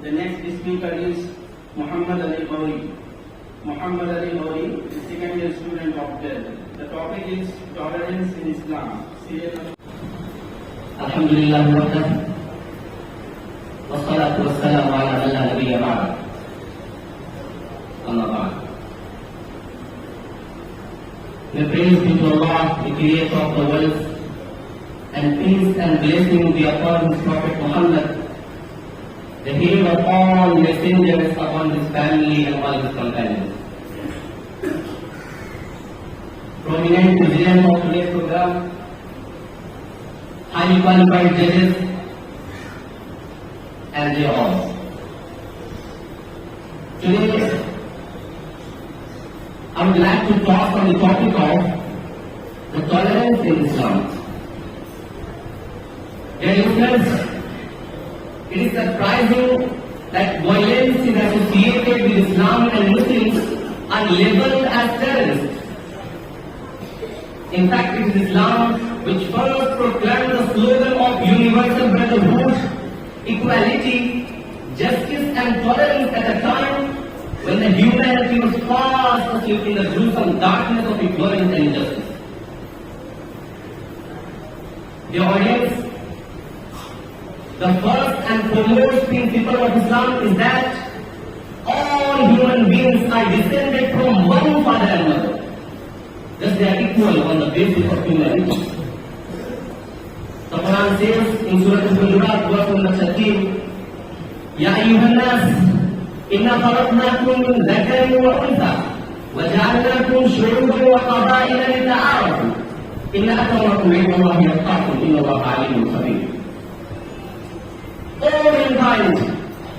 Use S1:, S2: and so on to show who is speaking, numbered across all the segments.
S1: The next speaker is Muhammad Ali Gauri. Muhammad Ali Gauri is second year student of TEL. The topic is tolerance in Islam.
S2: Alhamdulillah wahdah. Wassalatu wassalamu ala man la nabiyya ba'da. Amma ba'd. May praise be to Allah, the creator of the world, and peace and blessing be upon his Prophet Muhammad, the hero of all messengers, upon his family and all his companions. Prominent presenters of today's program, highly qualified judges, and their all. Today, I would like to talk on the topic of the tolerance in Islam. Dear listeners, it is surprising that violence is associated with Islam and Muslims are labeled as terrorists. In fact, it is Islam which first proclaimed the slogan of universal brotherhood, equality, justice and tolerance at a time when the humanity was fast asleep in the gruesome darkness of ignorance and injustice. Dear audience, the first and foremost principle of Islam is that all human beings are descended from one father and mother. Thus they are equal on the basis of humanity. The Quran says in Surah Al-Hujurat, verse number 13, Ya ayyuhan nas, inna khalaqnakum min dhakarin wa untha, wa ja'alnakum shu'uban wa qaba'ila lita'arafu, inna akramakum 'inda Allahi atqakum, inna Allaha 'alimun khabir. O mankind,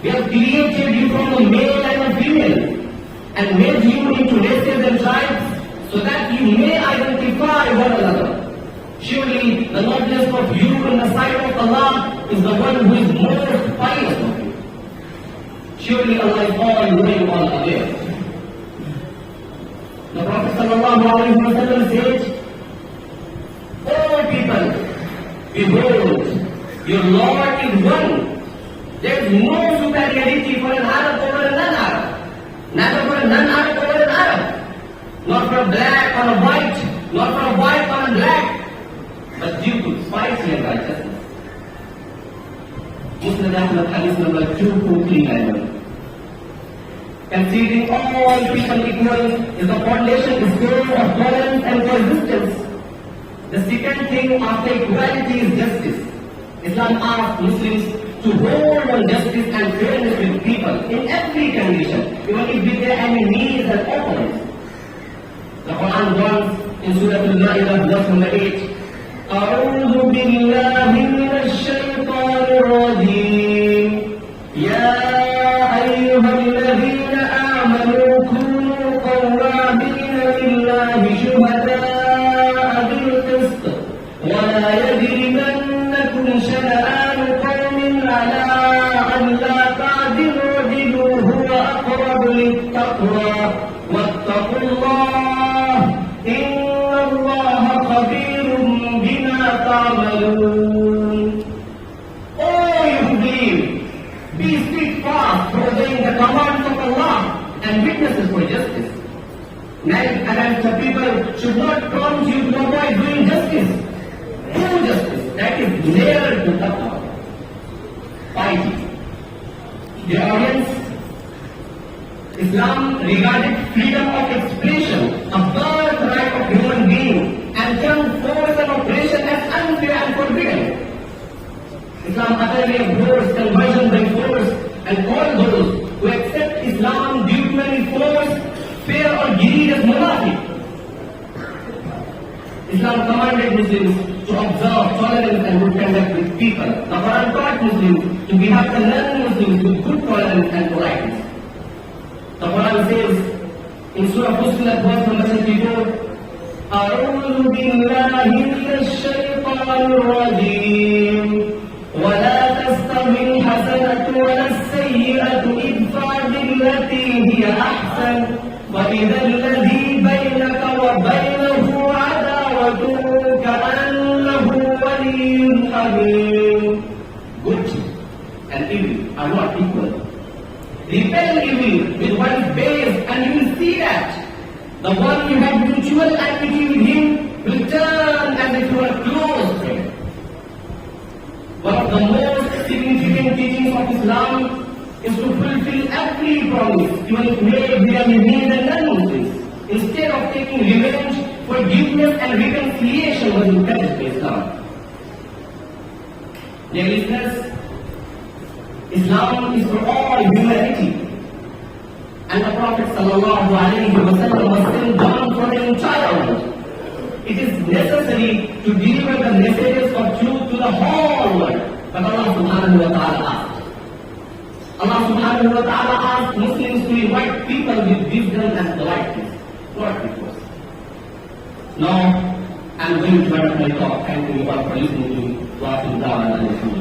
S2: we have created you from a male and a female, and made you into races and tribes, so that you may identify one another. Surely the noblest of you in the sight of Allah is the one who is most pious of you. Surely Allah is all knowing, all aware. The Prophet ﷺ said, O people, behold, your Lord is one. There is no superiority for an Arab over a non-Arab, neither for a non-Arab over an Arab, not for a black or a white, not for a white or a black, but due to piety and righteousness. Muslim Ahmad Hadith number 2239. Considering all people equal is the foundation stone of tolerance and coexistence. The second thing after equality is justice. Islam asks Muslims to hold on justice and fairness with people in every condition, even if with their enemies and opponents. The Quran warns in Surah Al-Ma'idah, verse number 8, أعوذ بالله من الشيطان الرجيم يا أيها الذين آمنوا كونوا قوامين لله شهداء بالقسط ولا يجرمنكم شنآن قوم على ألا تعدلوا اعدلوا هو أقرب للتقوى واتقوا الله إن الله خبير بما تعملون. Oh, you who believe, be steadfast for obeying the commands of Allah and witnesses for justice. And the people should not prompt you to avoid doing justice. Do justice, that is nearer to taqwa. Piety. The audience, Islam regarded freedom of expression, a birthright of human beings, and termed force and oppression as unfair and forbidden. Islam utterly abhors conversion by force and all those who accept Islam due to any force, fear or greed as munafiq. Islam commanded Muslims to observe tolerance and good conduct with people. The Quran taught Muslims to behave the non-Muslims with good tolerance and politeness. The Quran says in Surah Fussilat, verse number 64, أعوذ بالله من الشيطان الرجيم ولا تستوي الحسنة ولا السيئة ادفع بالتي هي أحسن وإذا الذي بينك وبينه عداوة كأنه ولي حميم. Good and evil are not not equal. Repel evil with one's base and you will see that the one you have mutual enmity with him will turn as if you are a close friend. One of the most significant teachings of Islam is to fulfill every promise given made via Muslims and non-Muslims. Instead of taking revenge, forgiveness and reconciliation was encouraged by Islam. Dear listeners, Islam is for all humanity. And the Prophet ﷺ was sent down for the entire world. It is necessary to deliver the messages of truth to the whole world. But Allah subhanahu wa ta'ala asked. Allah subhanahu wa ta'ala asked Muslims to invite people with wisdom and politeness, not with force. Now, I am going to end my talk. Thank you all for listening to Wa Alhamdulillah.